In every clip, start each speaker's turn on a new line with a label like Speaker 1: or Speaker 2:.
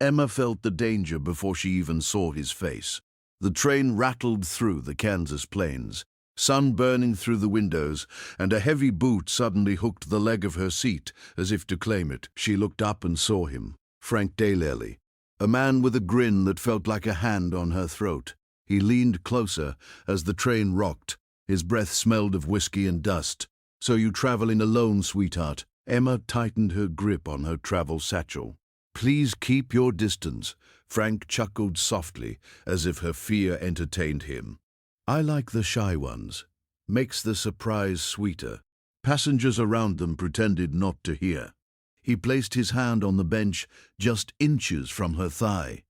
Speaker 1: Emma felt the danger before she even saw his face. The train rattled through the Kansas plains, sun burning through the windows, and a heavy boot suddenly hooked the leg of her seat as if to claim it. She looked up and saw him, Frank Daylely, a man with a grin that felt like a hand on her throat. He leaned closer as the train rocked. His breath smelled of whiskey and dust. "So you traveling alone, sweetheart?" Emma tightened her grip on her travel satchel. "Please keep your distance," Frank chuckled softly, as if her fear entertained him. "I like the shy ones. Makes the surprise sweeter." Passengers around them pretended not to hear. He placed his hand on the bench just inches from her thigh.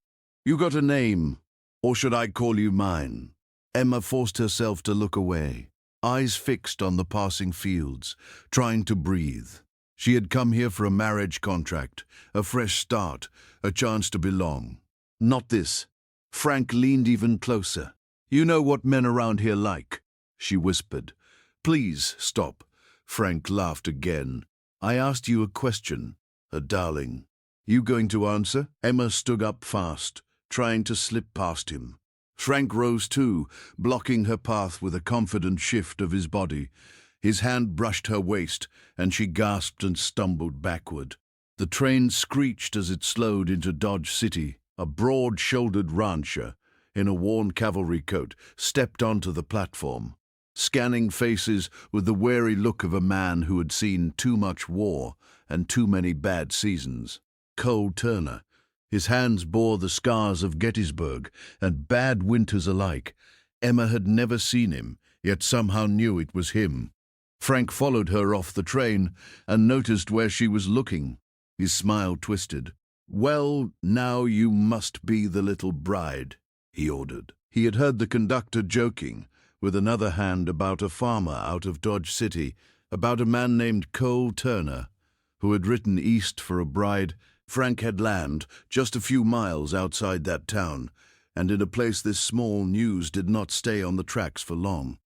Speaker 1: "You got a name, or should I call you mine?" Emma forced herself to look away, eyes fixed on the passing fields, trying to breathe. She had come here for a marriage contract, a fresh start, a chance to belong. Not this. Frank leaned even closer. "You know what men around here like," she whispered. "Please stop." Frank laughed again. "I asked you a question, darling. You going to answer?" Emma stood up fast, trying to slip past him. Frank rose too, blocking her path with a confident shift of his body. His hand brushed her waist, and she gasped and stumbled backward. The train screeched as it slowed into Dodge City. A broad-shouldered rancher, in a worn cavalry coat, stepped onto the platform, scanning faces with the wary look of a man who had seen too much war and too many bad seasons. Cole Turner. His hands bore the scars of Gettysburg and bad winters alike. Emma had never seen him, yet somehow knew it was him. Frank followed her off the train and noticed where she was looking. His smile twisted. "Well, now you must be the little bride," he ordered. He had heard the conductor joking, with another hand about a farmer out of Dodge City, about a man named Cole Turner, who had ridden east for a bride. Frank had landed just a few miles outside that town, and in a place this small news did not stay on the tracks for long.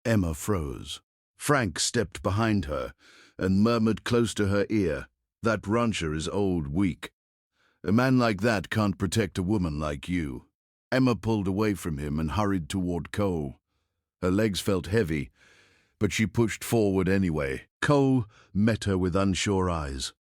Speaker 1: Emma froze. Frank stepped behind her and murmured close to her ear, "That rancher is old, weak. A man like that can't protect a woman like you." Emma pulled away from him and hurried toward Cole. Her legs felt heavy, but she pushed forward anyway. Cole met her with unsure eyes.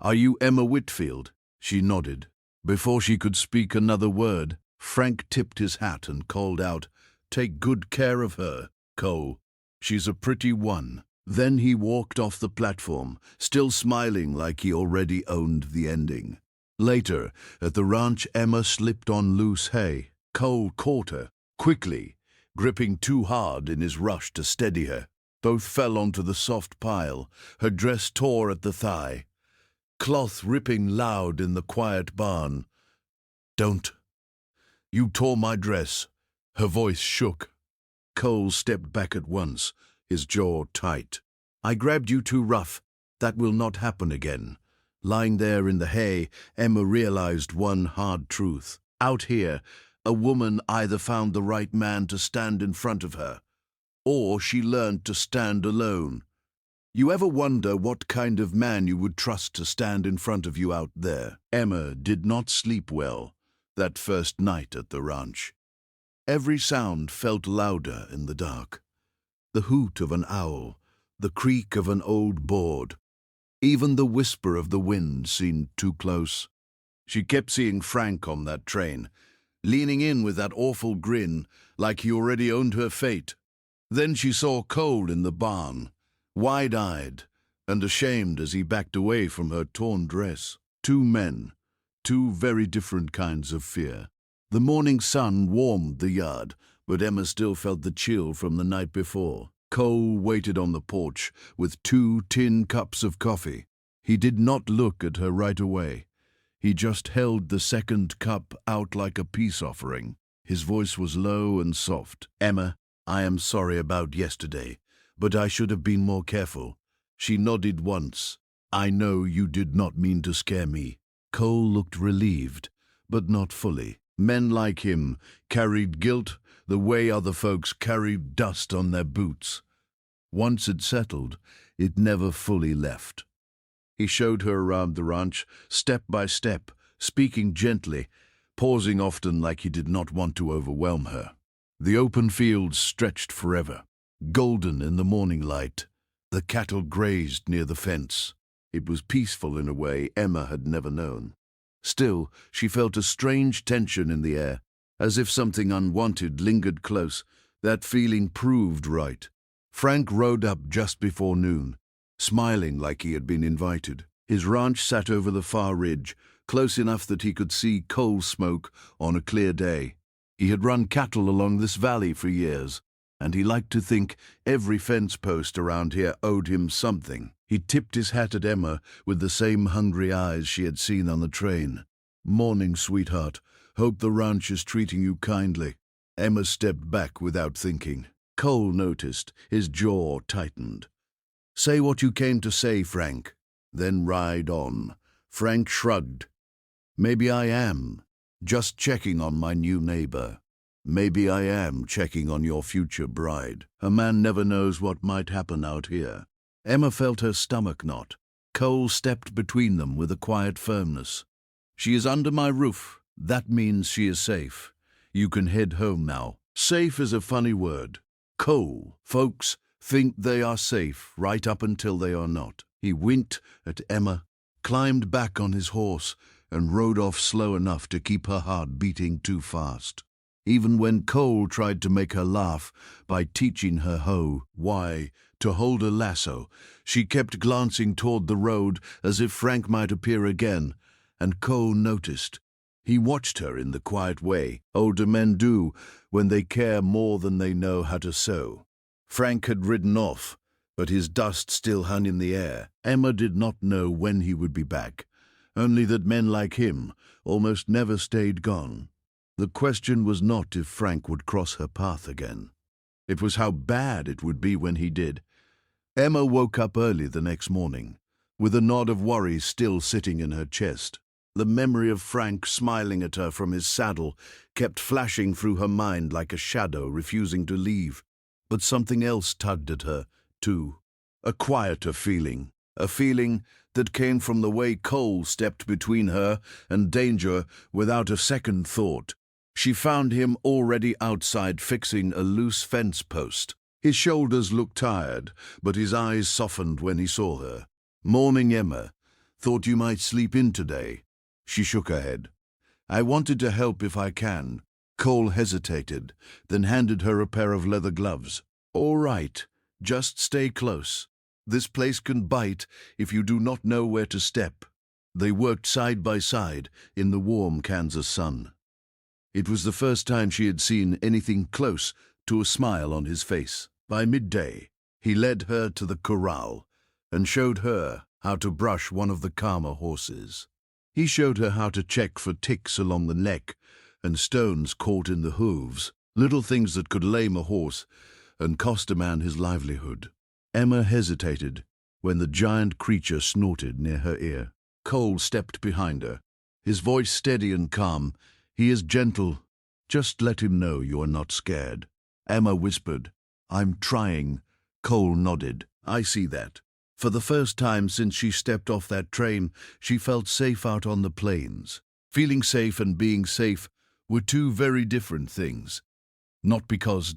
Speaker 1: "Are you Emma Whitfield?" She nodded. Before she could speak another word, Frank tipped his hat and called out, "Take good care of her, Cole. She's a pretty one." Then he walked off the platform, still smiling like he already owned the ending. Later, at the ranch, Emma slipped on loose hay. Cole caught her, quickly, gripping too hard in his rush to steady her. Both fell onto the soft pile. Her dress tore at the thigh, cloth ripping loud in the quiet barn. "Don't. You tore my dress." Her voice shook. Cole stepped back at once, his jaw tight. "I grabbed you too rough. That will not happen again." Lying there in the hay, Emma realized one hard truth. Out here, a woman either found the right man to stand in front of her, or she learned to stand alone. You ever wonder what kind of man you would trust to stand in front of you out there? Emma did not sleep well that first night at the ranch. Every sound felt louder in the dark. The hoot of an owl, the creak of an old board. Even the whisper of the wind seemed too close. She kept seeing Frank on that train, leaning in with that awful grin, like he already owned her fate. Then she saw Cole in the barn, wide-eyed and ashamed as he backed away from her torn dress. Two men, two very different kinds of fear. The morning sun warmed the yard, but Emma still felt the chill from the night before. Cole waited on the porch with 2 tin cups of coffee. He did not look at her right away. He just held the second cup out like a peace offering. His voice was low and soft. "Emma, I am sorry about yesterday, but I should have been more careful." She nodded once. "I know you did not mean to scare me." Cole looked relieved, but not fully. Men like him carried guilt the way other folks carried dust on their boots. Once it settled, it never fully left. He showed her around the ranch, step by step, speaking gently, pausing often like he did not want to overwhelm her. The open fields stretched forever, golden in the morning light. The cattle grazed near the fence. It was peaceful in a way Emma had never known. Still, she felt a strange tension in the air, as if something unwanted lingered close. That feeling proved right. Frank rode up just before noon, smiling like he had been invited. His ranch sat over the far ridge, close enough that he could see coal smoke on a clear day. He had run cattle along this valley for years, and he liked to think every fence post around here owed him something. He tipped his hat at Emma with the same hungry eyes she had seen on the train. "Morning, sweetheart. Hope the ranch is treating you kindly." Emma stepped back without thinking. Cole noticed. His jaw tightened. "Say what you came to say, Frank. Then ride on." Frank shrugged. "Maybe I am. Just checking on my new neighbor. Maybe I am checking on your future bride. A man never knows what might happen out here." Emma felt her stomach knot. Cole stepped between them with a quiet firmness. "She is under my roof. That means she is safe. You can head home now." Safe is a funny word. Cole, folks think they are safe right up until they are not. He winked at Emma, climbed back on his horse, and rode off slow enough to keep her heart beating too fast. Even when Cole tried to make her laugh by teaching her to hold a lasso, she kept glancing toward the road as if Frank might appear again, and Cole noticed. He watched her in the quiet way older men do when they care more than they know how to sow. Frank had ridden off, but his dust still hung in the air. Emma did not know when he would be back, only that men like him almost never stayed gone. The question was not if Frank would cross her path again. It was how bad it would be when he did. Emma woke up early the next morning, with a nod of worry still sitting in her chest. The memory of Frank smiling at her from his saddle kept flashing through her mind like a shadow refusing to leave. But something else tugged at her, too. A quieter feeling. A feeling that came from the way Cole stepped between her and danger without a second thought. She found him already outside fixing a loose fence post. His shoulders looked tired, but his eyes softened when he saw her. "Morning, Emma. Thought you might sleep in today." She shook her head. "I wanted to help if I can." Cole hesitated, then handed her a pair of leather gloves. "All right, just stay close. This place can bite if you do not know where to step." They worked side by side in the warm Kansas sun. It was the first time she had seen anything close to a smile on his face. By midday, he led her to the corral and showed her how to brush one of the calmer horses. He showed her how to check for ticks along the neck and stones caught in the hooves, little things that could lame a horse and cost a man his livelihood. Emma hesitated when the giant creature snorted near her ear. Cole stepped behind her, his voice steady and calm. "He is gentle. Just let him know you are not scared." Emma whispered, "I'm trying." Cole nodded. "I see that." For the first time since she stepped off that train, she felt safe out on the plains. Feeling safe and being safe were two very different things. Not because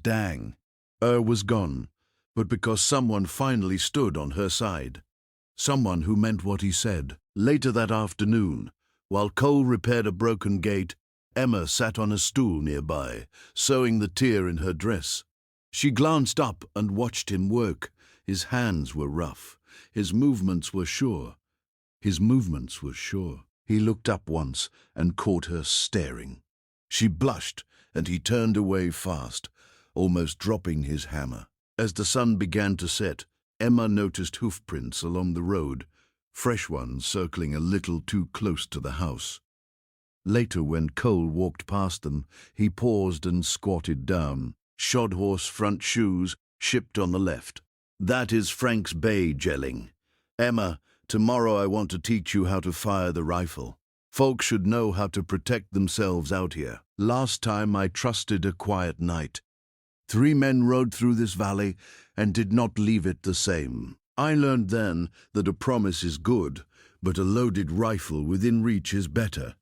Speaker 1: was gone, but because someone finally stood on her side. Someone who meant what he said. Later that afternoon, while Cole repaired a broken gate, Emma sat on a stool nearby, sewing the tear in her dress. She glanced up and watched him work. His hands were rough. His movements were sure. He looked up once and caught her staring. She blushed, and he turned away fast, almost dropping his hammer. As the sun began to set, Emma noticed hoofprints along the road, fresh ones circling a little too close to the house. Later, when Cole walked past them, he paused and squatted down. Shod horse front shoes, shipped on the left. "That is Frank's bay gelling. Emma, tomorrow I want to teach you how to fire the rifle. Folks should know how to protect themselves out here. Last time I trusted a quiet night. 3 men rode through this valley and did not leave it the same. I learned then that a promise is good, but a loaded rifle within reach is better.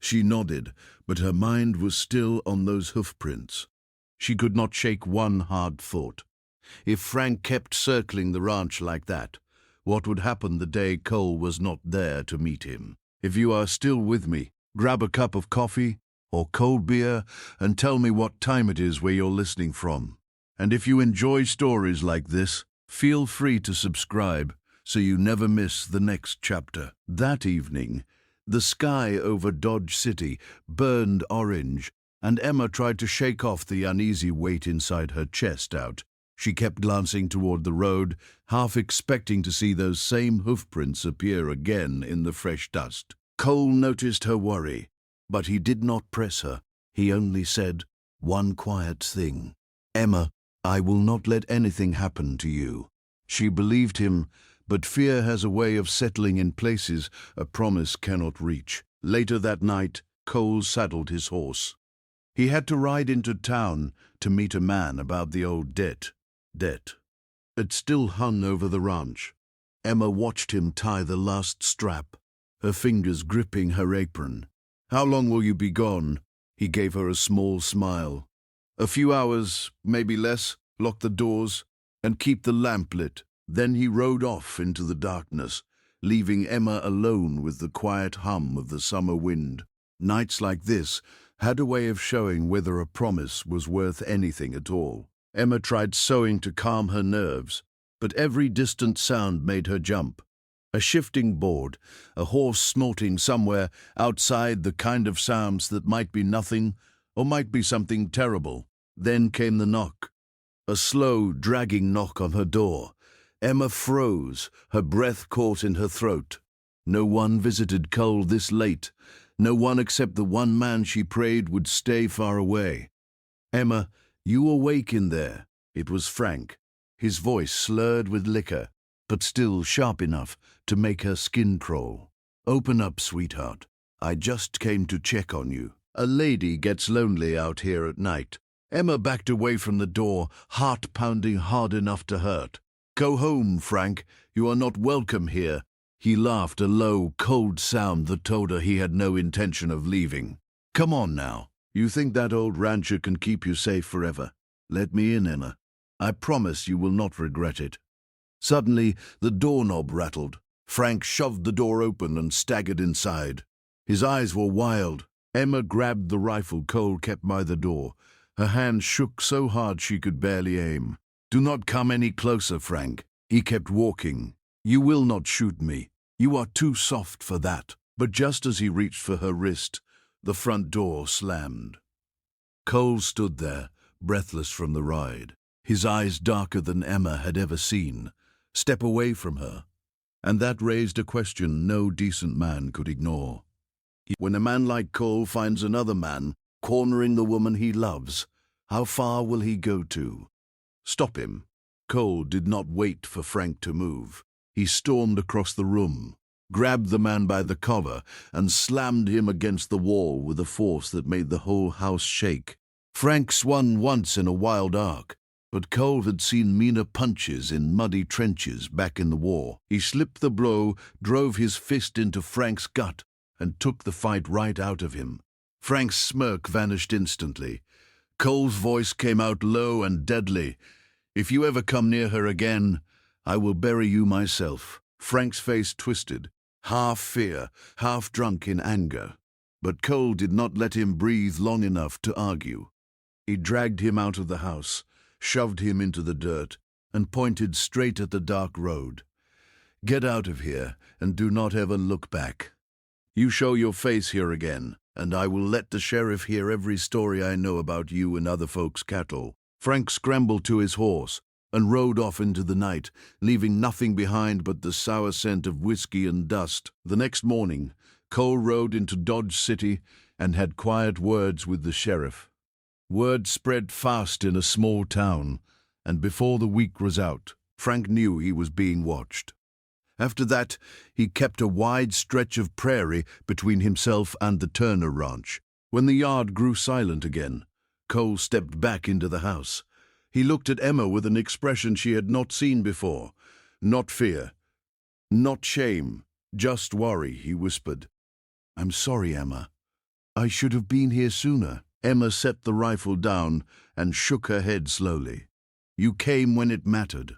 Speaker 1: She nodded, but her mind was still on those hoofprints. She could not shake one hard thought. If Frank kept circling the ranch like that, what would happen the day Cole was not there to meet him? If you are still with me, grab a cup of coffee or cold beer and tell me what time it is where you're listening from. And if you enjoy stories like this, feel free to subscribe so you never miss the next chapter. That evening, the sky over Dodge City burned orange, and Emma tried to shake off the uneasy weight inside her chest out. She kept glancing toward the road, half expecting to see those same hoofprints appear again in the fresh dust. Cole noticed her worry, but he did not press her. He only said one quiet thing. "Emma, I will not let anything happen to you." She believed him, but fear has a way of settling in places a promise cannot reach. Later that night, Cole saddled his horse. He had to ride into town to meet a man about the old debt. It still hung over the ranch. Emma watched him tie the last strap, her fingers gripping her apron. "How long will you be gone?" He gave her a small smile. "A few hours, maybe less. Lock the doors and keep the lamp lit." Then he rode off into the darkness, leaving Emma alone with the quiet hum of the summer wind. Nights like this had a way of showing whether a promise was worth anything at all. Emma tried sewing to calm her nerves, but every distant sound made her jump. A shifting board, a horse snorting somewhere outside, the kind of sounds that might be nothing or might be something terrible. Then came the knock, a slow, dragging knock on her door. Emma froze, her breath caught in her throat. No one visited Cole this late, no one except the one man she prayed would stay far away. "Emma, you awake in there?" It was Frank, his voice slurred with liquor, but still sharp enough to make her skin crawl. "Open up, sweetheart. I just came to check on you. A lady gets lonely out here at night." Emma backed away from the door, heart pounding hard enough to hurt. "Go home, Frank. You are not welcome here." He laughed, a low, cold sound that told her he had no intention of leaving. "Come on now. You think that old rancher can keep you safe forever? Let me in, Emma. I promise you will not regret it." Suddenly, the doorknob rattled. Frank shoved the door open and staggered inside. His eyes were wild. Emma grabbed the rifle Cole kept by the door. Her hand shook so hard she could barely aim. "Do not come any closer, Frank." He kept walking. "You will not shoot me. You are too soft for that." But just as he reached for her wrist, the front door slammed. Cole stood there, breathless from the ride, his eyes darker than Emma had ever seen. Step away from her. And that raised a question no decent man could ignore. When a man like Cole finds another man cornering the woman he loves, how far will he go to? Stop him. Cole did not wait for Frank to move. He stormed across the room, grabbed the man by the collar, and slammed him against the wall with a force that made the whole house shake. Frank swung once in a wild arc, but Cole had seen meaner punches in muddy trenches back in the war. He slipped the blow, drove his fist into Frank's gut, and took the fight right out of him. Frank's smirk vanished instantly. Cole's voice came out low and deadly. "If you ever come near her again, I will bury you myself." Frank's face twisted, half fear, half drunk in anger. But Cole did not let him breathe long enough to argue. He dragged him out of the house, shoved him into the dirt, and pointed straight at the dark road. "Get out of here, and do not ever look back. You show your face here again, and I will let the sheriff hear every story I know about you and other folks' cattle." Frank scrambled to his horse and rode off into the night, leaving nothing behind but the sour scent of whiskey and dust. The next morning, Cole rode into Dodge City and had quiet words with the sheriff. Word spread fast in a small town, and before the week was out, Frank knew he was being watched. After that, he kept a wide stretch of prairie between himself and the Turner Ranch. When the yard grew silent again, Cole stepped back into the house. He looked at Emma with an expression she had not seen before. Not fear, not shame, just worry, he whispered. "I'm sorry, Emma. I should have been here sooner. Emma set the rifle down and shook her head slowly. You came when it mattered.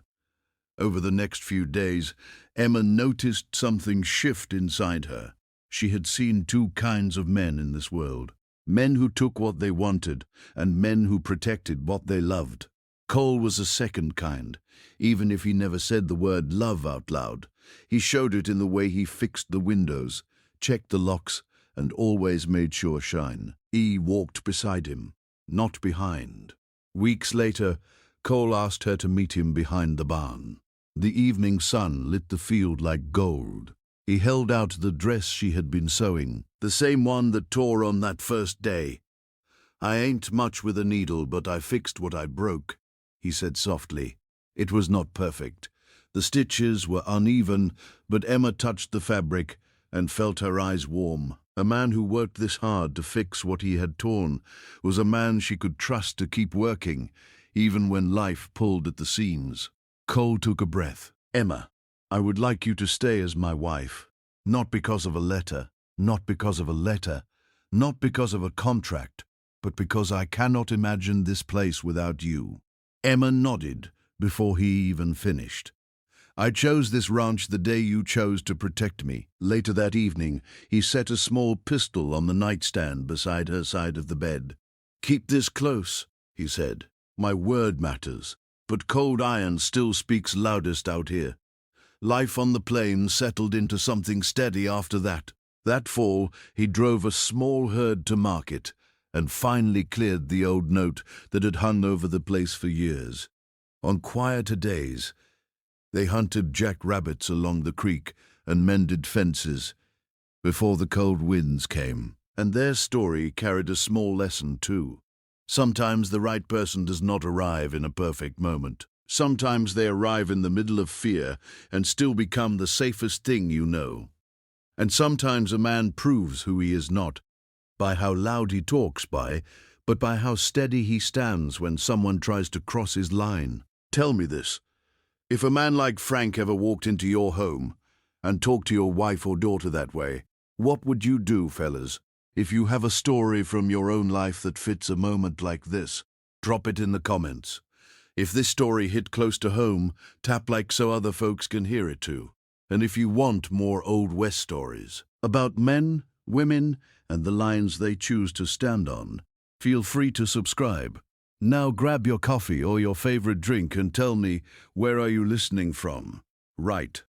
Speaker 1: Over the next few days, Emma noticed something shift inside her. She had seen two kinds of men in this world. Men who took what they wanted, and men who protected what they loved. Cole was a second kind. Even if he never said the word love out loud, he showed it in the way he fixed the windows, checked the locks, and always made sure shine. E walked beside him, not behind. Weeks later, Cole asked her to meet him behind the barn. The evening sun lit the field like gold. He held out the dress she had been sewing, the same one that tore on that first day. I ain't much with a needle, but I fixed what I broke, he said softly. It was not perfect. The stitches were uneven, but Emma touched the fabric and felt her eyes warm. A man who worked this hard to fix what he had torn was a man she could trust to keep working, even when life pulled at the seams. Cole took a breath. Emma, I would like you to stay as my wife. Not because of a letter, not because of a letter, not because of a contract, but because I cannot imagine this place without you. Emma nodded before he even finished. I chose this ranch the day you chose to protect me. Later that evening, he set a small pistol on the nightstand beside her side of the bed. Keep this close, he said. My word matters, but cold iron still speaks loudest out here. Life on the plains settled into something steady after that. That fall, he drove a small herd to market and finally cleared the old note that had hung over the place for years. On quieter days, they hunted jackrabbits along the creek and mended fences before the cold winds came. And their story carried a small lesson too. Sometimes the right person does not arrive in a perfect moment. Sometimes they arrive in the middle of fear and still become the safest thing you know. And sometimes a man proves who he is not by how loud he talks, but by how steady he stands when someone tries to cross his line. Tell me this. If a man like Frank ever walked into your home and talked to your wife or daughter that way, what would you do, fellas? If you have a story from your own life that fits a moment like this, drop it in the comments. If this story hit close to home, tap like so other folks can hear it too. And if you want more Old West stories about men, women, and the lines they choose to stand on, feel free to subscribe. Now grab your coffee or your favorite drink and tell me, where are you listening from? Right.